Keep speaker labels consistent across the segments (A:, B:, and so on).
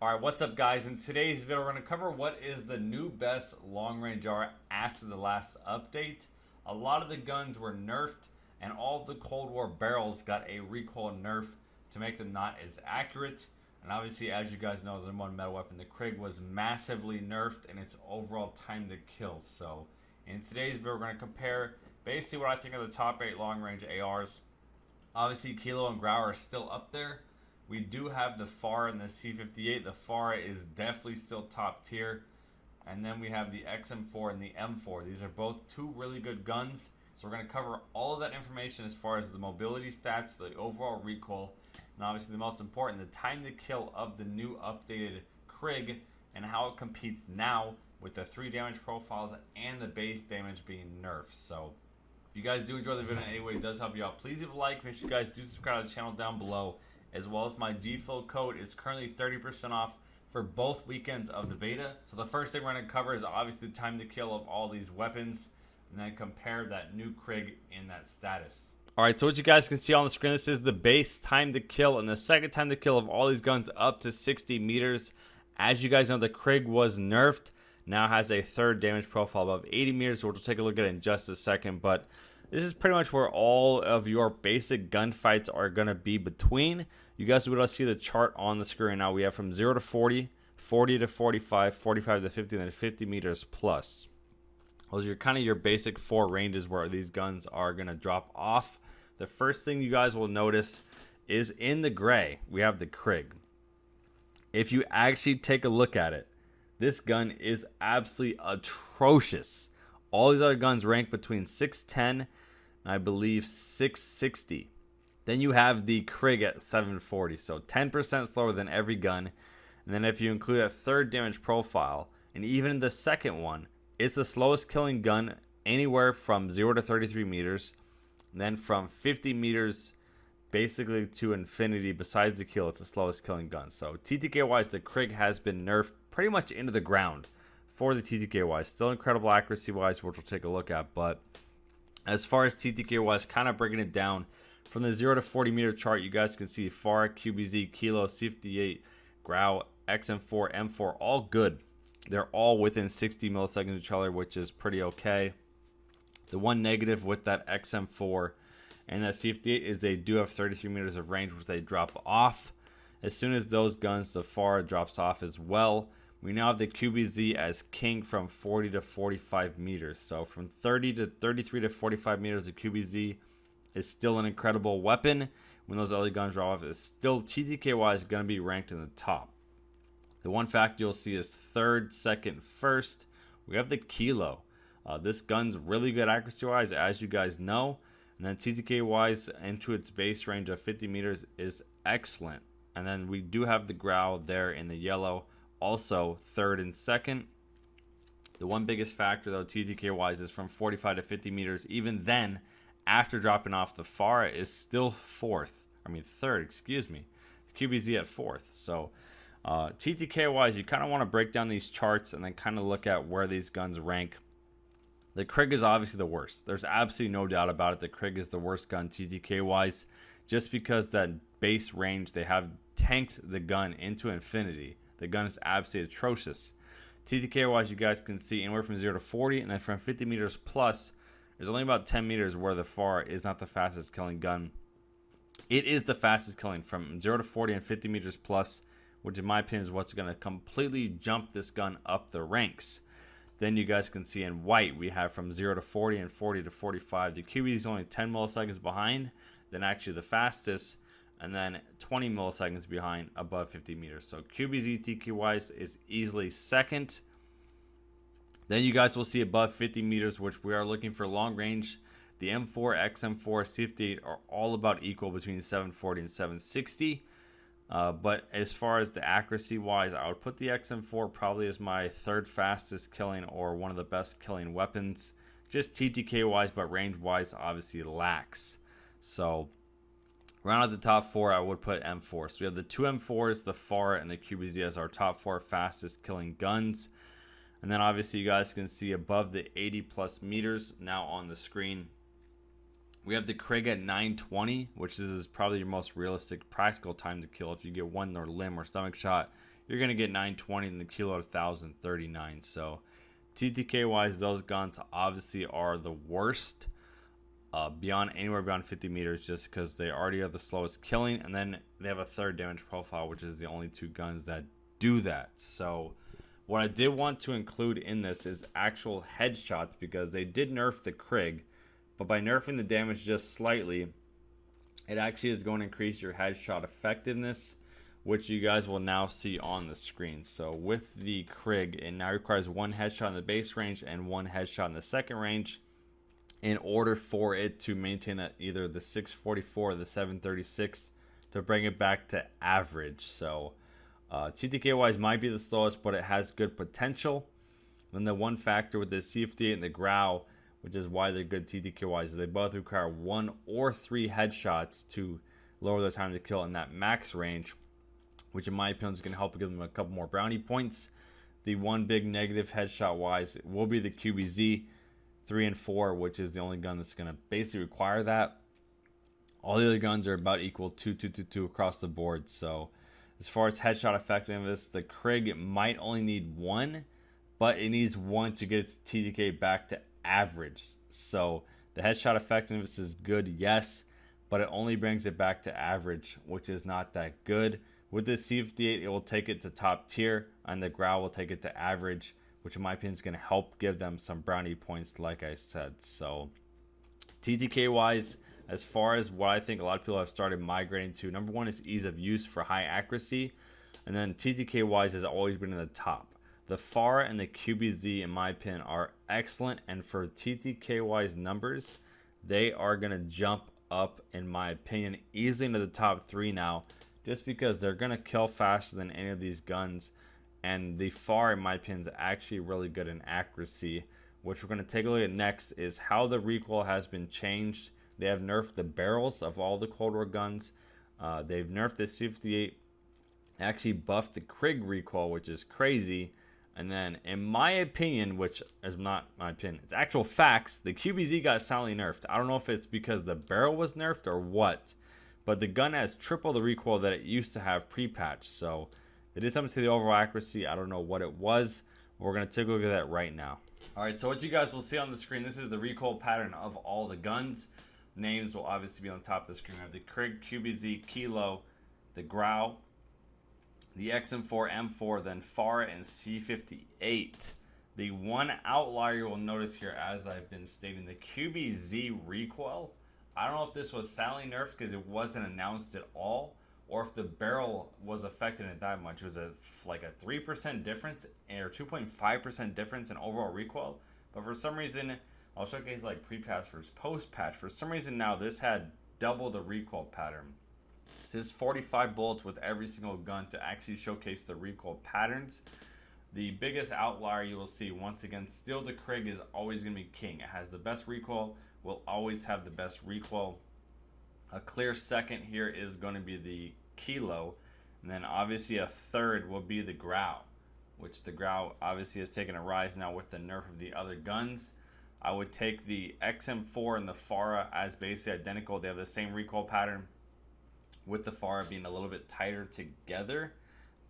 A: Alright, what's up guys? In today's video we're going to cover what is the new best long range AR after the last update. A lot of the guns were nerfed and all of the Cold War barrels got a recoil nerf to make them not as accurate. And obviously, as you guys know, the number one meta weapon, the Krig, was massively nerfed in its overall time to kill. So in today's video we're going to compare basically what I think are the top 8 long range ARs. Obviously Kilo and Grau are still up there. We do have the FAR and the C58. The FAR is definitely still top tier. And then we have the XM4 and the M4. These are both two really good guns. So we're going to cover all of that information as far as the mobility stats, the overall recoil, and obviously the most important, the time to kill of the new updated Krig and how it competes now with the 3 damage profiles and the base damage being nerfed. So if you guys do enjoy the video in any way, it does help you out. Please leave a like. Make sure you guys do subscribe to the channel down below, as well as my GFUEL code is currently 30% off for both weekends of the beta. So the first thing we're going to cover is obviously the time to kill of all these weapons, and then compare that new Krig in that status. Alright, so what you guys can see on the screen, this is the base time to kill and the second time to kill of all these guns up to 60 meters. As you guys know, the Krig was nerfed, now has a third damage profile above 80 meters, which we'll take a look at in just a second. But this is pretty much where all of your basic gunfights are going to be between. You guys will be able to see the chart on the screen now. We have from 0 to 40, 40 to 45, 45 to 50, and then 50 meters plus. Those are kind of your basic 4 ranges where these guns are going to drop off. The first thing you guys will notice is in the gray, we have the Krig. If you actually take a look at it, this gun is absolutely atrocious. All these other guns rank between 610 and I believe 660. Then you have the Krig at 740, so 10% slower than every gun. And then if you include a third damage profile, and even the second one, it's the slowest killing gun anywhere from 0 to 33 meters. And then from 50 meters basically to infinity, besides the kill, it's the slowest killing gun. So TTK wise, the Krig has been nerfed pretty much into the ground for the TTK wise. Still incredible accuracy wise, which we'll take a look at. But as far as TTK wise, kind of breaking it down, from the 0 to 40 meter chart, you guys can see FAR, QBZ, Kilo, C58, Grau, XM4, M4, all good. They're all within 60 milliseconds of each other, which is pretty okay. The one negative with that XM4 and that C58 is they do have 33 meters of range, which they drop off. As soon as those guns, the FAR drops off as well. We now have the QBZ as king from 40 to 45 meters. So from 30 to 33 to 45 meters, the QBZ is still an incredible weapon. When those other guns drop off, it's still TTK wise going to be ranked in the top. The one fact you'll see is third, second, first. We have the Kilo. This gun's really good accuracy wise, as you guys know. And then TTK wise, into its base range of 50 meters is excellent. And then we do have the Grau there in the yellow, also third and second. The one biggest factor though, TTK wise, is from 45 to 50 meters. Even then, after dropping off, the FAR is still third, excuse me. QBZ at fourth. So TTK wise, you kind of want to break down these charts and then kind of look at where these guns rank. The Krig is obviously the worst. There's absolutely no doubt about it. The Krig is the worst gun TTK wise, just because that base range, they have tanked the gun into infinity. The gun is absolutely atrocious. TTK wise, you guys can see anywhere from 0 to 40, and then from 50 meters plus, there's only about 10 meters where the FAR is not the fastest killing gun. It is the fastest killing from 0 to 40 and 50 meters plus, which in my opinion is what's going to completely jump this gun up the ranks. Then you guys can see in white, we have from 0 to 40 and 40 to 45. The QB is only 10 milliseconds behind than actually the fastest, and then 20 milliseconds behind above 50 meters. So QBZ TK wise is easily second. Then you guys will see above 50 meters, which we are looking for long range. The M4, XM4, C58 are all about equal between 740 and 760. But as far as the accuracy wise, I would put the XM4 probably as my third fastest killing or one of the best killing weapons. Just TTK wise, but range wise obviously lacks. So round out the top 4, I would put M4. So we have the 2 M4s, the FAR, and the QBZ as our top 4 fastest killing guns. And then obviously you guys can see above the 80 plus meters now on the screen. We have the Krig at 920, which is probably your most realistic practical time to kill. If you get one or limb or stomach shot, you're going to get 920 and the Kilo 1039. So TTK wise, those guns obviously are the worst beyond anywhere beyond 50 meters, just because they already are the slowest killing, and then they have a third damage profile, which is the only two guns that do that. So what I did want to include in this is actual headshots, because they did nerf the Krig, but by nerfing the damage just slightly, it actually is going to increase your headshot effectiveness, which you guys will now see on the screen. So with the Krig, it now requires one headshot in the base range and one headshot in the second range in order for it to maintain that either the 644 or the 736 to bring it back to average. So TTK wise might be the slowest, but it has good potential. Then the one factor with the CFD and the Growl, which is why they're good TTK wise, is they both require 1 or 3 headshots to lower their time to kill in that max range, which in my opinion is going to help give them a couple more brownie points. The one big negative headshot wise will be the QBZ 3 and 4, which is the only gun that's going to basically require that. All the other guns are about equal 2 across the board. So as far as headshot effectiveness, the Krig might only need 1, but it needs 1 to get its TTK back to average. So the headshot effectiveness is good, yes, but it only brings it back to average, which is not that good. With the C58, it will take it to top tier, and the Growl will take it to average, which in my opinion is going to help give them some brownie points, like I said. So TTK wise, as far as what I think a lot of people have started migrating to, number one is ease of use for high accuracy, and then TTK wise has always been in the top. The FAR and the QBZ, in my opinion, are excellent, and for TTK wise numbers, they are going to jump up, in my opinion, easily into the top 3 now, just because they're going to kill faster than any of these guns. And the FAR, in my opinion, is actually really good in accuracy. Which we're going to take a look at next is how the recoil has been changed. They have nerfed the barrels of all the Cold War guns. They've nerfed the C58. Actually buffed the Krig recoil, which is crazy. And then, in my opinion, which is not my opinion, it's actual facts, the QBZ got silently nerfed. I don't know if it's because the barrel was nerfed or what, but the gun has triple the recoil that it used to have pre-patch. So they did something to the overall accuracy. I don't know what it was. We're going to take a look at that right now. All right, so what you guys will see on the screen, this is the recoil pattern of all the guns. Names will obviously be on top of the screen. We have the Krig, QBZ, Kilo, the Growl, the XM4, M4, then FAR, and C58. The one outlier you will notice here, as I've been stating, the QBZ recoil. I don't know if this was silently nerfed because it wasn't announced at all, or if the barrel was affected it that much. It was like a 3% difference or 2.5% difference in overall recoil. But for some reason, I'll showcase like pre-patch versus post-patch. For some reason now, this had double the recoil pattern. This is 45 bullets with every single gun to actually showcase the recoil patterns. The biggest outlier you will see, once again, still the Krig is always going to be king. It has the best recoil, will always have the best recoil. A clear second here is going to be the Kilo, and then obviously a third will be the Growl, which the Growl obviously has taken a rise now with the nerf of the other guns. I would take the XM4 and the FARA as basically identical. They have the same recoil pattern, with the FARA being a little bit tighter together,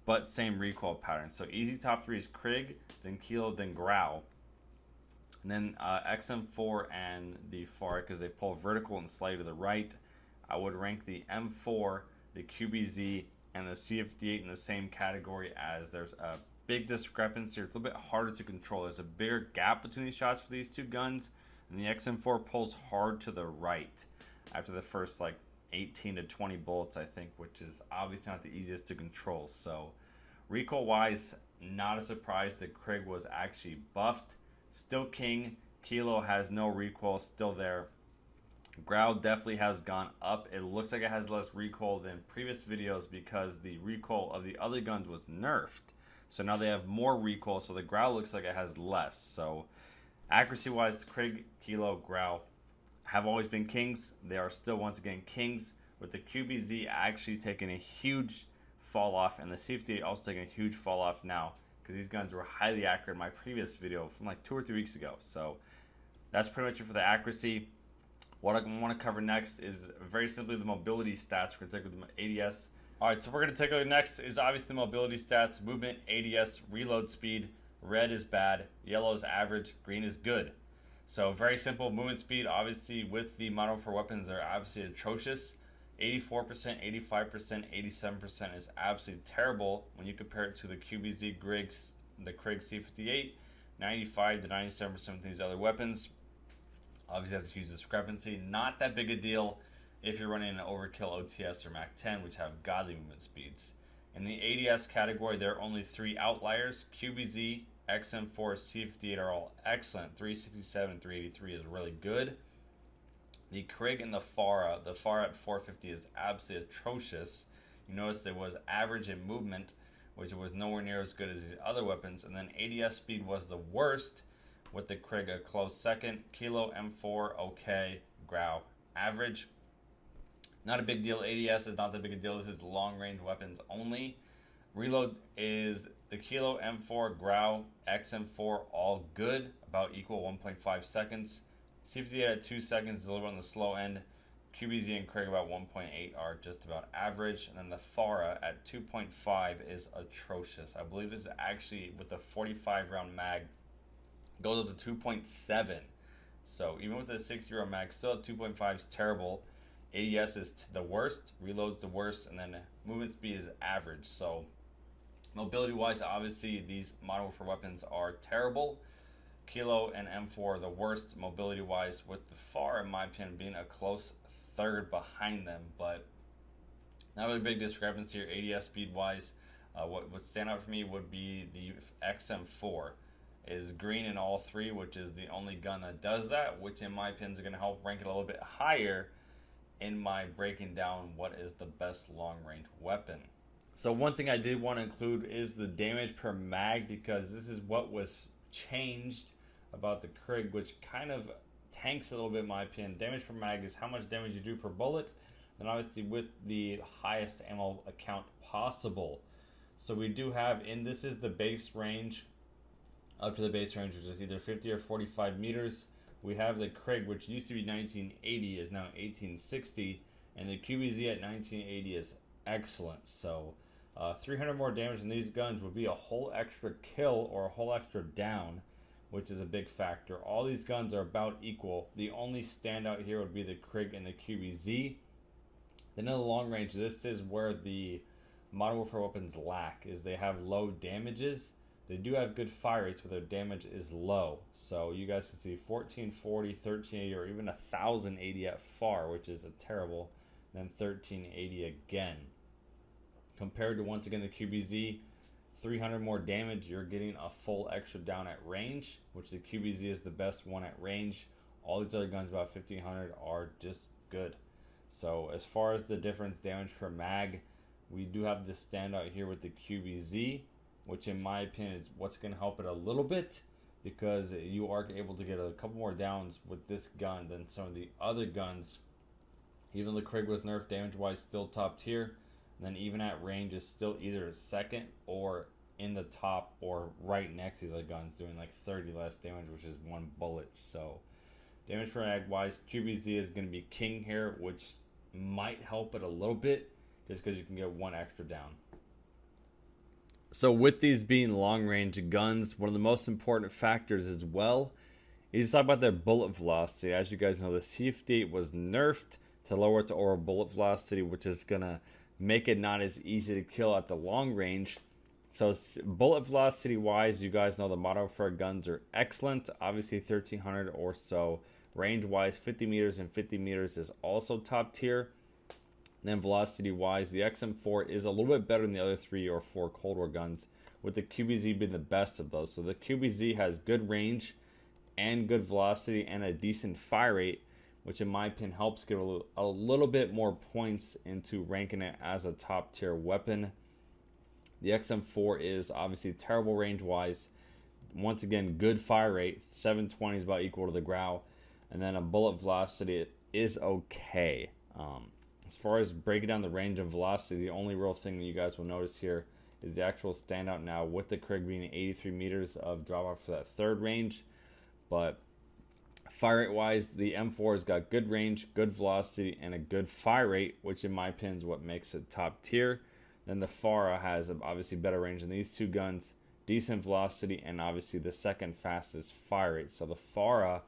A: but same recoil pattern. So easy top 3 is Krig, then Kilo, then Growl. And then XM4 and the FARA, because they pull vertical and slightly to the right. I would rank the M4, the QBZ, and the CF58 in the same category, as there's a big discrepancy. It's a little bit harder to control. There's a bigger gap between these shots for these two guns, and the XM4 pulls hard to the right after the first like 18 to 20 bullets, I think, which is obviously not the easiest to control. So recoil wise, not a surprise that Krig was actually buffed. Still king. Kilo has no recoil, still there. Growl definitely has gone up. It looks like it has less recoil than previous videos because the recoil of the other guns was nerfed. So now they have more recoil, so the Growl looks like it has less. So accuracy wise, Krig, Kilo, Growl have always been kings. They are still once again kings, with the QBZ actually taking a huge fall off, and the C58 also taking a huge fall off now, because these guns were highly accurate in my previous video from like 2 or 3 weeks ago. So that's pretty much it for the accuracy. What I want to cover next is very simply the mobility stats. We're going to take the ADS All right, so we're going to take a look next is obviously mobility stats, movement, ADS, reload speed. Red is bad, yellow is average, green is good. So very simple. Movement speed, obviously with the Modern Warfare weapons, they're absolutely atrocious. 84%, 85%, 87% is absolutely terrible when you compare it to the QBZ Griggs, the Krig C58, 95 to 97% with these other weapons. Obviously that's a huge discrepancy. Not that big a deal if you're running an Overkill OTS or Mac 10, which have godly movement speeds. In the ADS category, there are only 3 outliers. QBZ, XM4, C58 are all excellent. 367, 383 is really good. The Krig and the FARA at 450 is absolutely atrocious. You notice it was average in movement, which was nowhere near as good as these other weapons. And then ADS speed was the worst, with the Krig a close second. Kilo, M4, okay. Grau, average. Not a big deal. ADS is not that big a deal. This is long range weapons only. Reload is the Kilo, M4, Grau, XM4, all good, about equal 1.5 seconds. C58 at 2 seconds is a little on the slow end. QBZ and Krig about 1.8 are just about average. And then the FARA at 2.5 is atrocious. I believe this is actually, with the 45 round mag, goes up to 2.7. So even with the 60 round mag, still at 2.5 is terrible. ADS is the worst, reload's the worst, and then movement speed is average. So mobility wise, obviously these Modern Warfare weapons are terrible. Kilo and M4 are the worst mobility wise, with the FAR in my opinion being a close third behind them, but not really big discrepancy here. ADS speed wise, what would stand out for me would be the XM4 is green in all 3, which is the only gun that does that, which in my opinion is going to help rank it a little bit higher in my breaking down what is the best long range weapon. So one thing I did want to include is the damage per mag, because this is what was changed about the Krig, which kind of tanks a little bit in my opinion. Damage per mag is how much damage you do per bullet, and obviously with the highest ammo account possible. So we do have, and this is the base range, up to the base range, which is either 50 or 45 meters. We have the Krig, which used to be 1980, is now 1860, and the QBZ at 1980 is excellent. So 300 more damage in these guns would be a whole extra kill or a whole extra down, which is a big factor. All these guns are about equal. The only standout here would be the Krig and the QBZ. Then in the long range, this is where the Modern Warfare weapons lack, is they have low damages. They do have good fire rates, but their damage is low. So you guys can see 1440, 1380, or even 1080 at far, which is a terrible. Then 1380 again. Compared to, once again, the QBZ, 300 more damage, you're getting a full extra down at range, which the QBZ is the best one at range. All these other guns, about 1500, are just good. So as far as the difference damage per mag, we do have this standout here with the QBZ, which in my opinion is what's going to help it a little bit, because you are able to get a couple more downs with this gun than some of the other guns. Even the Krig was nerfed damage wise, still top tier, and then even at range is still either second or in the top or right next to the guns, doing like 30 less damage, which is 1 bullet. So damage per mag wise, QBZ is going to be king here, which might help it a little bit just because you can get 1 extra down. So with these being long range guns, one of the most important factors as well is to talk about their bullet velocity. As you guys know, the C58 was nerfed to lower its overall bullet velocity, which is going to make it not as easy to kill at the long range. So bullet velocity wise, you guys know the Modern Warfare guns are excellent. Obviously 1300 or so. Range wise, 50 meters and 50 meters is also top tier. Then velocity wise, the XM4 is a little bit better than the other 3 or 4 Cold War guns, with the QBZ being the best of those. So the QBZ has good range and good velocity and a decent fire rate, which in my opinion helps give a little bit more points into ranking it as a top tier weapon. The XM4 is obviously terrible range wise. Once again, good fire rate, 720 is about equal to the Grau, and then a bullet velocity is okay. As far as breaking down the range and velocity, the only real thing that you guys will notice here is the actual standout now, with the Krig being 83 meters of drop off for that third range. But Fire rate wise, the M4 has got good range, good velocity, and a good fire rate, which in my opinion is what makes it top tier. Then the Farah has obviously better range than these two guns, decent velocity, and obviously the second fastest fire rate. So the Farah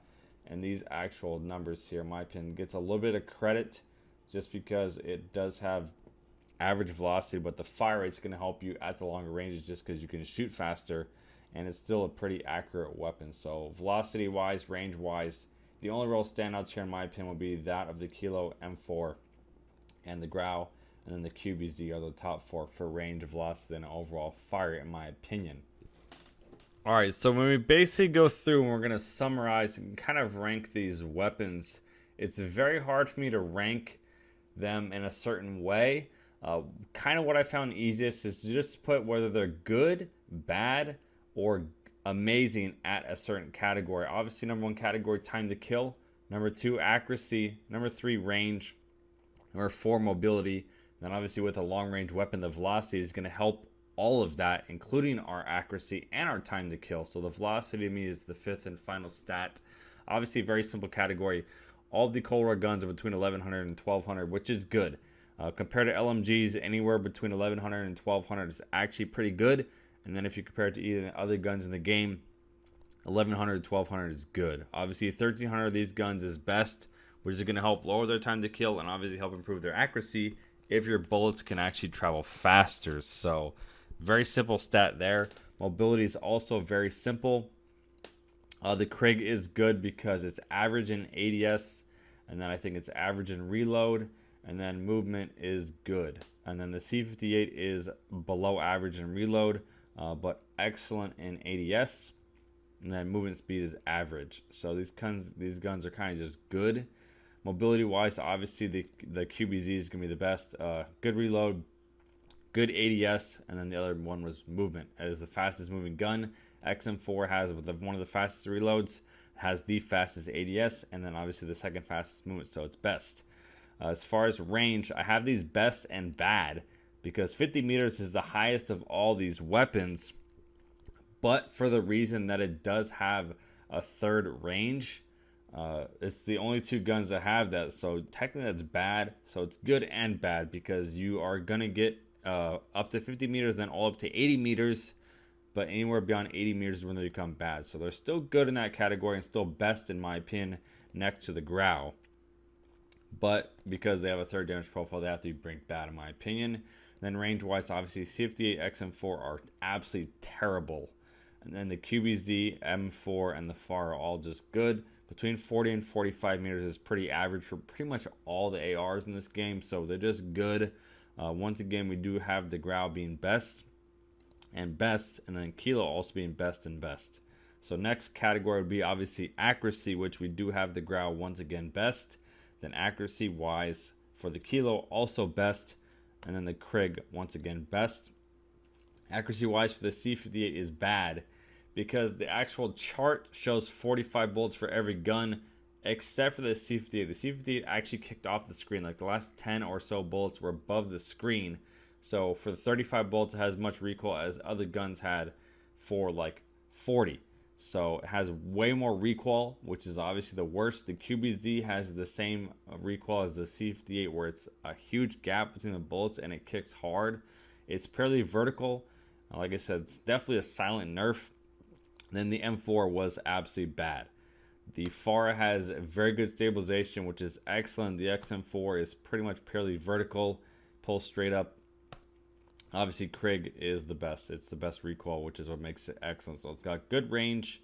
A: and these actual numbers here, in my opinion, gets a little bit of credit just because it does have average velocity, but the fire rate's going to help you at the longer ranges just because you can shoot faster, and it's still a pretty accurate weapon. So velocity wise, range wise, the only real standouts here in my opinion would be that of the Kilo M4 and the Grau, and then the QBZ are the top four for range, velocity, and overall fire in my opinion. Alright, so when we basically go through and we're going to summarize and kind of rank these weapons, it's very hard for me to rank them in a certain way. Kind of what I found easiest is to just put whether they're good, bad, or amazing at a certain category. Obviously, number one category, time to kill. Number two, accuracy. Number three, range. Number four, mobility. Then obviously with a long range weapon, the velocity is going to help all of that, including our accuracy and our time to kill. So the velocity to me is the fifth and final stat. Obviously, very simple category. All of the Cold War guns are between 1100 and 1200, which is good. Compared to LMGs, anywhere between 1100 and 1200 is actually pretty good. And then if you compare it to either other guns in the game, 1100 to 1200 is good. Obviously, 1300 of these guns is best, which is going to help lower their time to kill and obviously help improve their accuracy if your bullets can actually travel faster. So very simple stat there. Mobility is also very simple. The Krig is good because it's average in ADS, and then I think it's average in reload, and then movement is good. And then the C58 is below average in reload, but excellent in ADS, and then movement speed is average. So these guns are kind of just good. Mobility wise, obviously the QBZ is going to be the best. Good reload, good ADS, and then the other one was movement. It is the fastest moving gun. XM4 has one of the fastest reloads, has the fastest ADS, and then obviously the second fastest movement, so it's best. As far as range, I have these best and bad because 50 meters is the highest of all these weapons, but for the reason that it does have a third range. It's the only two guns that have that, so technically that's bad. So it's good and bad because you are going to get up to 50 meters, then all up to 80 meters, but anywhere beyond 80 meters is when they become bad. So they're still good in that category and still best in my opinion next to the Grau. But because they have a third damage profile, they have to be ranked bad in my opinion. Then range wise, obviously C58, XM4 are absolutely terrible. And then the QBZ, M4, and the FAR are all just good. Between 40 and 45 meters is pretty average for pretty much all the ARs in this game. So they're just good. Once again, we do have the Grau being best, and then Kilo also being best and best. So next category would be obviously accuracy, which we do have the Grau once again best. Then accuracy wise for the Kilo also best, and then the Krig once again best. Accuracy wise for the C58 is bad because the actual chart shows 45 bullets for every gun except for the C58. The C58 actually kicked off the screen. Like the last 10 or so bullets were above the screen. So for the 35 bullets, it has as much recoil as other guns had for like 40. So it has way more recoil, which is obviously the worst. The QBZ has the same recoil as the C58, where it's a huge gap between the bullets and it kicks hard. It's purely vertical. Like I said, it's definitely a silent nerf. Then the M4 was absolutely bad. The FAR has very good stabilization, which is excellent. The XM4 is pretty much purely vertical, pulls straight up. Obviously, Krig is the best. It's the best recoil, which is what makes it excellent. So it's got good range,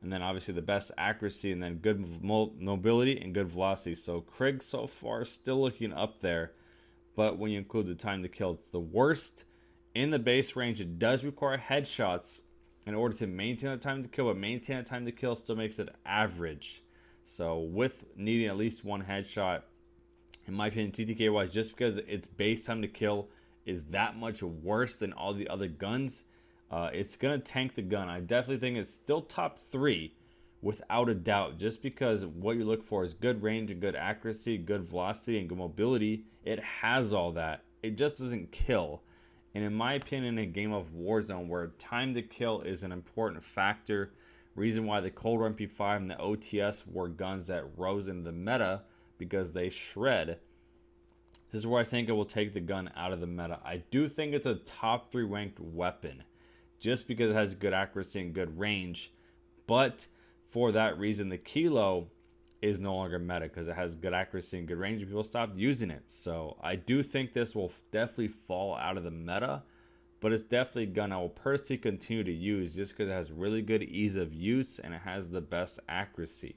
A: and then obviously the best accuracy, and then good mobility and good velocity. So Krig so far is still looking up there, but when you include the time to kill, it's the worst. In the base range, it does require headshots in order to maintain the time to kill, but maintain the time to kill still makes it average. So with needing at least one headshot, in my opinion, TTK wise, just because its base time to kill is that much worse than all the other guns, it's gonna tank the gun. I definitely think it's still top 3 without a doubt, just because what you look for is good range and good accuracy, good velocity and good mobility. It has all that. It just doesn't kill. And in my opinion, in a game of Warzone where time to kill is an important factor, Reason why the Cold War MP5 and the OTS were guns that rose into the meta, because they shred. This is where I think it will take the gun out of the meta. I do think it's a top 3 ranked weapon, just because it has good accuracy and good range. But for that reason, the Kilo is no longer meta, because it has good accuracy and good range, and people stopped using it. So I do think this will definitely fall out of the meta, but it's definitely a gun I will personally continue to use, just because it has really good ease of use and it has the best accuracy.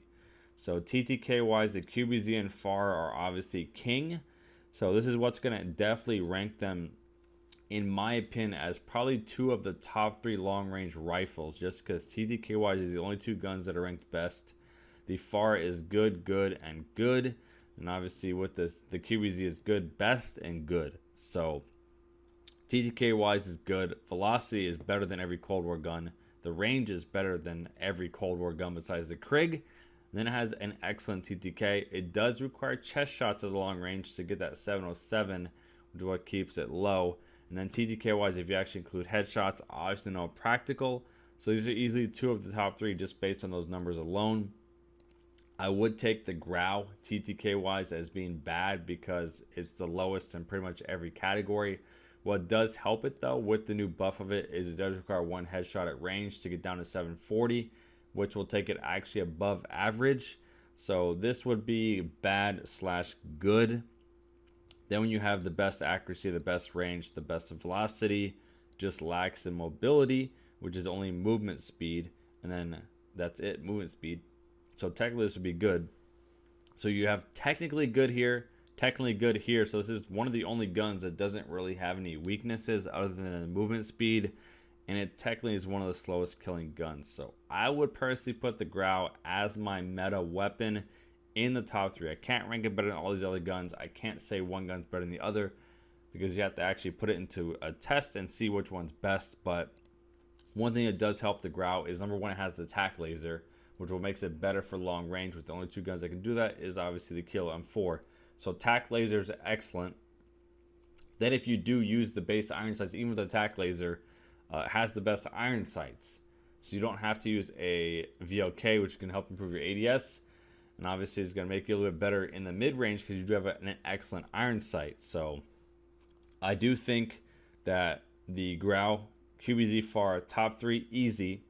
A: So TTK wise, the QBZ and FAR are obviously king. So this is what's going to definitely rank them, in my opinion, as probably 2 of the top 3 long range rifles, just because TTK wise is the only 2 guns that are ranked best. The FAR is good, good, and good. And obviously with this, the QBZ is good, best, and good. So TTK wise is good. Velocity is better than every Cold War gun. The range is better than every Cold War gun besides the Krig. And then it has an excellent TTK. It does require chest shots at the long range to get that 707, which is what keeps it low. And then TTK wise, if you actually include headshots, obviously no practical. So these are easily 2 of the top 3 just based on those numbers alone. I would take the Grau TTK wise as being bad because it's the lowest in pretty much every category. What does help it though with the new buff of it is it does require 1 headshot at range to get down to 740, which will take it actually above average. So this would be bad / good. Then when you have the best accuracy, the best range, the best velocity, just lacks in mobility, which is only movement speed, and then that's it, movement speed. So technically this would be good. So you have technically good here, technically good here. So this is one of the only guns that doesn't really have any weaknesses other than the movement speed. And it technically is one of the slowest killing guns. So I would personally put the Grau as my meta weapon in the top 3. I can't rank it better than all these other guns. I can't say one gun's better than the other, because you have to actually put it into a test and see which one's best. But one thing that does help the Grau is, number 1, it has the tac laser, which will makes it better for long range. With the only 2 guns that can do that is obviously the Kilo M4. So tac laser is excellent. Then if you do use the base iron sights, even with the tac laser, it has the best iron sights. So you don't have to use a VLK, which can help improve your ADS. And obviously it's going to make you a little bit better in the mid-range because you do have an excellent iron sight. So I do think that the Grau, QBZ, FAR, top 3 easy.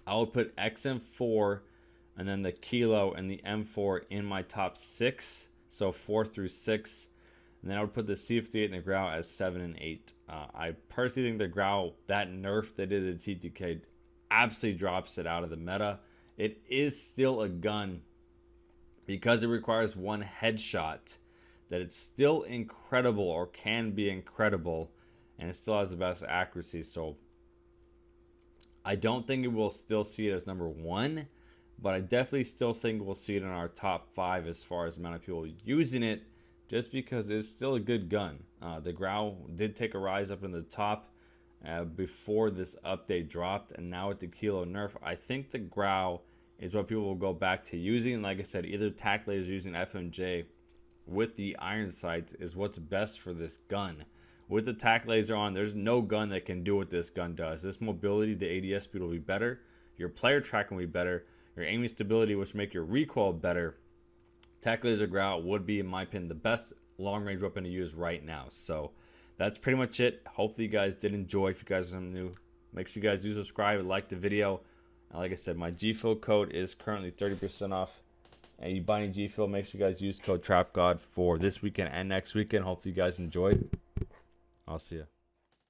A: I would put XM4 and then the Kilo and the M4 in my top 6. So 4 through 6. And then I would put the C58 and the Grau as 7 and 8. I personally think the Grau, that nerf they did to TTK, absolutely drops it out of the meta. It is still a gun because it requires 1 headshot, that it's still incredible, or can be incredible, and it still has the best accuracy. So I don't think it will still see it as number 1, but I definitely still think we'll see it in our top 5 as far as the amount of people using it, just because it's still a good gun. The Grau did take a rise up in the top before this update dropped, and now with the Kilo nerf, I think the Grau is what people will go back to using. Like I said, either tac lasers using FMJ with the iron sights is what's best for this gun. With the tac laser on, there's no gun that can do what this gun does. This mobility, the ADS speed will be better. Your player tracking will be better. Your aiming stability, which will make your recoil better. Tac laser Grau would be, in my opinion, the best long range weapon to use right now. So that's pretty much it. Hopefully you guys did enjoy. If you guys are something new, make sure you guys do subscribe and like the video. And like I said, my GFUEL code is currently 30% off. And you buy any GFUEL, make sure you guys use code Trapgod for this weekend and next weekend. Hopefully you guys enjoyed. I'll see you.